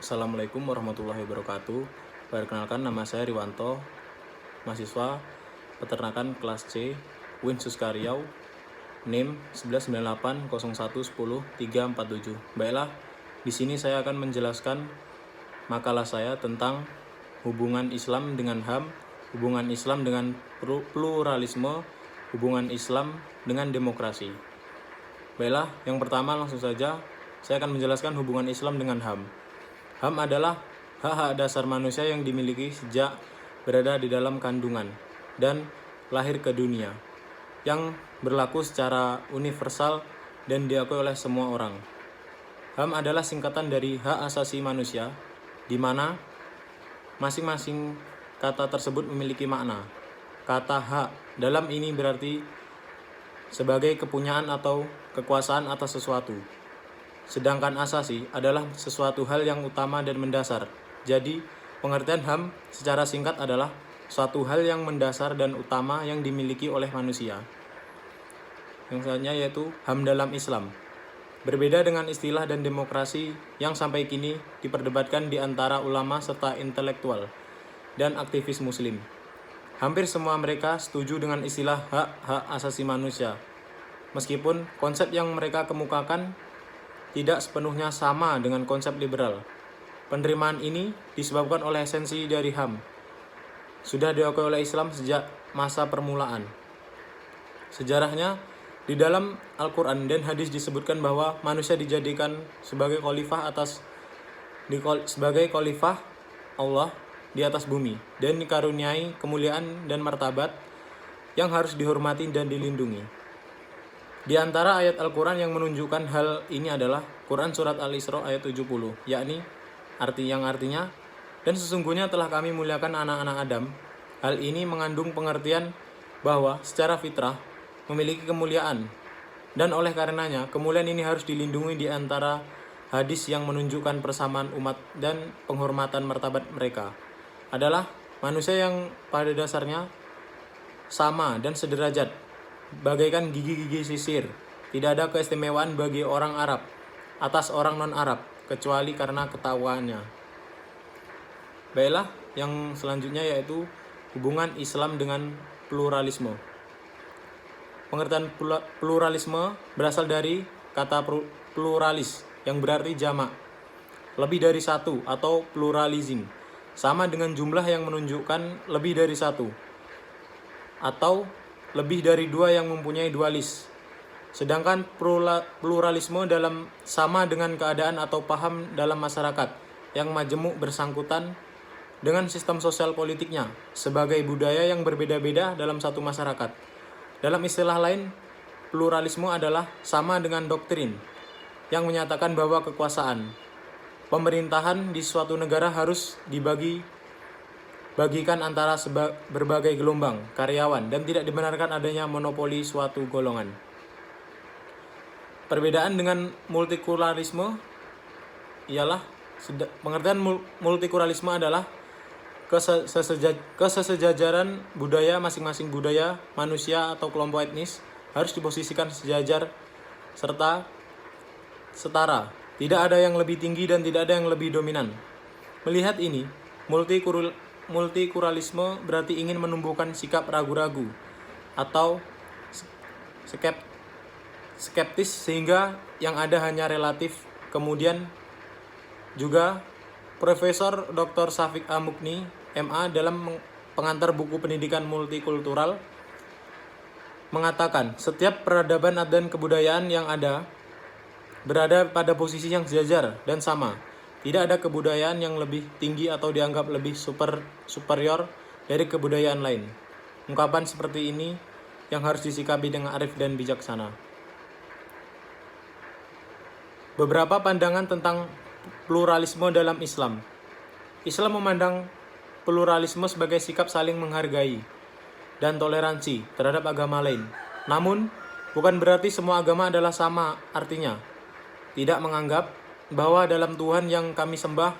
Assalamualaikum warahmatullahi wabarakatuh. Perkenalkan, nama saya Riwanto, mahasiswa peternakan kelas C, UIN Suskaryau, NIM 19980110347. Baiklah, di sini saya akan menjelaskan makalah saya tentang hubungan Islam dengan HAM, hubungan Islam dengan pluralisme, hubungan Islam dengan demokrasi. Baiklah, yang pertama langsung saja saya akan menjelaskan hubungan Islam dengan HAM. HAM adalah hak-hak dasar manusia yang dimiliki sejak berada di dalam kandungan dan lahir ke dunia, yang berlaku secara universal dan diakui oleh semua orang. HAM adalah singkatan dari hak asasi manusia, di mana masing-masing kata tersebut memiliki makna. Kata hak dalam ini berarti sebagai kepunyaan atau kekuasaan atas sesuatu. Sedangkan asasi adalah sesuatu hal yang utama dan mendasar. Jadi, pengertian HAM secara singkat adalah suatu hal yang mendasar dan utama yang dimiliki oleh manusia. Yang selanjutnya yaitu HAM dalam Islam. Berbeda dengan istilah dan demokrasi yang sampai kini diperdebatkan di antara ulama serta intelektual dan aktivis muslim. Hampir semua mereka setuju dengan istilah hak-hak asasi manusia. Meskipun konsep yang mereka kemukakan tidak sepenuhnya sama dengan konsep liberal. Penerimaan ini disebabkan oleh esensi dari HAM. Sudah diakui oleh Islam sejak masa permulaan. Sejarahnya, di dalam Al-Quran dan hadis disebutkan bahwa manusia dijadikan sebagai khalifah Allah di atas bumi dan dikaruniai kemuliaan dan martabat yang harus dihormati dan dilindungi. Di antara ayat Al-Quran yang menunjukkan hal ini adalah Quran Surat Al-Isra ayat 70, yakni artinya, dan sesungguhnya telah kami muliakan anak-anak Adam. Hal ini mengandung pengertian bahwa secara fitrah memiliki kemuliaan, dan oleh karenanya kemuliaan ini harus dilindungi di antara hadis yang menunjukkan persamaan umat dan penghormatan martabat mereka adalah manusia yang pada dasarnya sama dan sederajat, bagaikan gigi-gigi sisir. Tidak ada keistimewaan bagi orang Arab atas orang non-Arab, kecuali karena ketahuannya. Baiklah, yang selanjutnya yaitu hubungan Islam dengan pluralisme. Pengertian pluralisme berasal dari kata pluralis, yang berarti jamak, lebih dari satu, atau pluralism, sama dengan jumlah yang menunjukkan lebih dari satu, atau lebih dari dua yang mempunyai dualis. Sedangkan pluralisme dalam sama dengan keadaan atau paham dalam masyarakat yang majemuk bersangkutan dengan sistem sosial politiknya sebagai budaya yang berbeda-beda dalam satu masyarakat. Dalam istilah lain, pluralisme adalah sama dengan doktrin yang menyatakan bahwa kekuasaan pemerintahan di suatu negara harus bagikan antara berbagai gelombang karyawan dan tidak dibenarkan adanya monopoli suatu golongan. Perbedaan dengan multikulturalisme ialah pengertian multikulturalisme adalah kesejajaran budaya. Masing-masing budaya manusia atau kelompok etnis harus diposisikan sejajar serta setara. Tidak ada yang lebih tinggi dan tidak ada yang lebih dominan. Melihat ini, multikulturalisme berarti ingin menumbuhkan sikap ragu-ragu atau skeptis sehingga yang ada hanya relatif. Kemudian juga Profesor Dr. Syafiq A. Mukni, MA, dalam pengantar buku pendidikan multikultural mengatakan setiap peradaban dan kebudayaan yang ada berada pada posisi yang sejajar dan sama. Tidak ada kebudayaan yang lebih tinggi atau dianggap lebih superior dari kebudayaan lain. Ungkapan seperti ini yang harus disikapi dengan arif dan bijaksana. Beberapa pandangan tentang pluralisme dalam Islam. Islam memandang pluralisme sebagai sikap saling menghargai dan toleransi terhadap agama lain. Namun, bukan berarti semua agama adalah sama artinya. Tidak menganggap bahwa dalam Tuhan yang kami sembah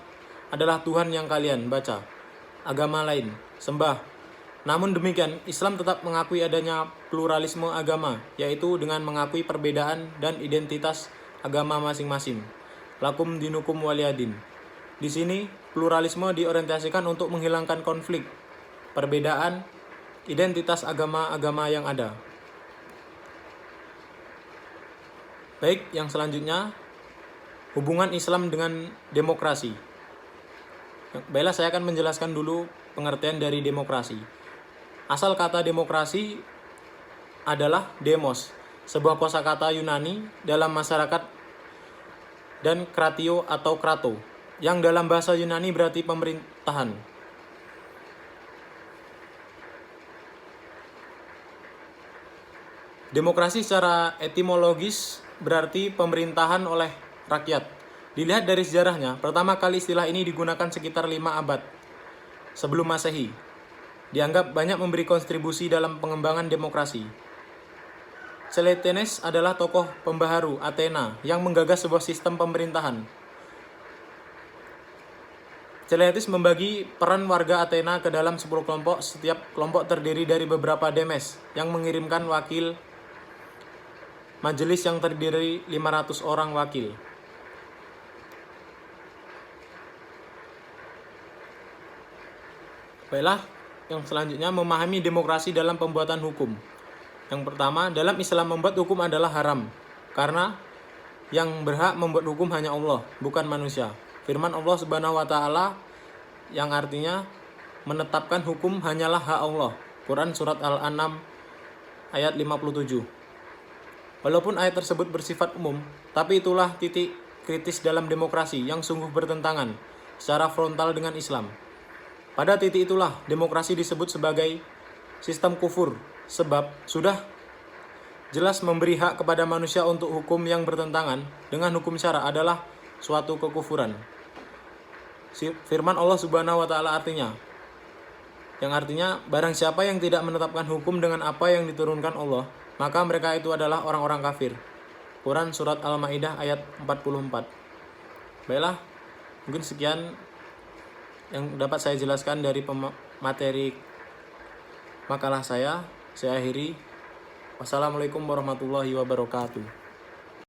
adalah Tuhan yang kalian agama lain sembah. Namun demikian, Islam tetap mengakui adanya pluralisme agama, yaitu dengan mengakui perbedaan dan identitas agama masing-masing. Lakum dinukum waliyadin. Di sini, pluralisme diorientasikan untuk menghilangkan konflik, perbedaan, identitas agama-agama yang ada. Baik, yang selanjutnya, hubungan Islam dengan demokrasi. Baiklah, saya akan menjelaskan dulu pengertian dari demokrasi. Asal kata demokrasi adalah demos, sebuah kosakata Yunani dalam masyarakat, dan kratio atau krato, yang dalam bahasa Yunani berarti pemerintahan. Demokrasi secara etimologis berarti pemerintahan oleh rakyat. Dilihat dari sejarahnya, pertama kali istilah ini digunakan sekitar 5 abad sebelum Masehi. Dianggap banyak memberi kontribusi dalam pengembangan demokrasi. Cleisthenes adalah tokoh pembaharu Athena yang menggagas sebuah sistem pemerintahan. Cleisthenes membagi peran warga Athena ke dalam 10 kelompok. Setiap kelompok terdiri dari beberapa demes yang mengirimkan wakil majelis yang terdiri 500 orang wakil. Baiklah, yang selanjutnya memahami demokrasi dalam pembuatan hukum. Yang pertama, dalam Islam membuat hukum adalah haram, karena yang berhak membuat hukum hanya Allah, bukan manusia. Firman Allah Subhanahu wa taala yang artinya menetapkan hukum hanyalah hak Allah. Quran surat Al-An'am ayat 57. Walaupun ayat tersebut bersifat umum, tapi itulah titik kritis dalam demokrasi yang sungguh bertentangan secara frontal dengan Islam. Pada titik itulah demokrasi disebut sebagai sistem kufur, sebab sudah jelas memberi hak kepada manusia untuk hukum yang bertentangan dengan hukum syara adalah suatu kekufuran. Firman Allah Subhanahu wa taala yang artinya barang siapa yang tidak menetapkan hukum dengan apa yang diturunkan Allah, maka mereka itu adalah orang-orang kafir. Quran surat Al-Maidah ayat 44. Baiklah, mungkin sekian yang dapat saya jelaskan dari materi makalah saya. Saya akhiri. Wassalamualaikum warahmatullahi wabarakatuh.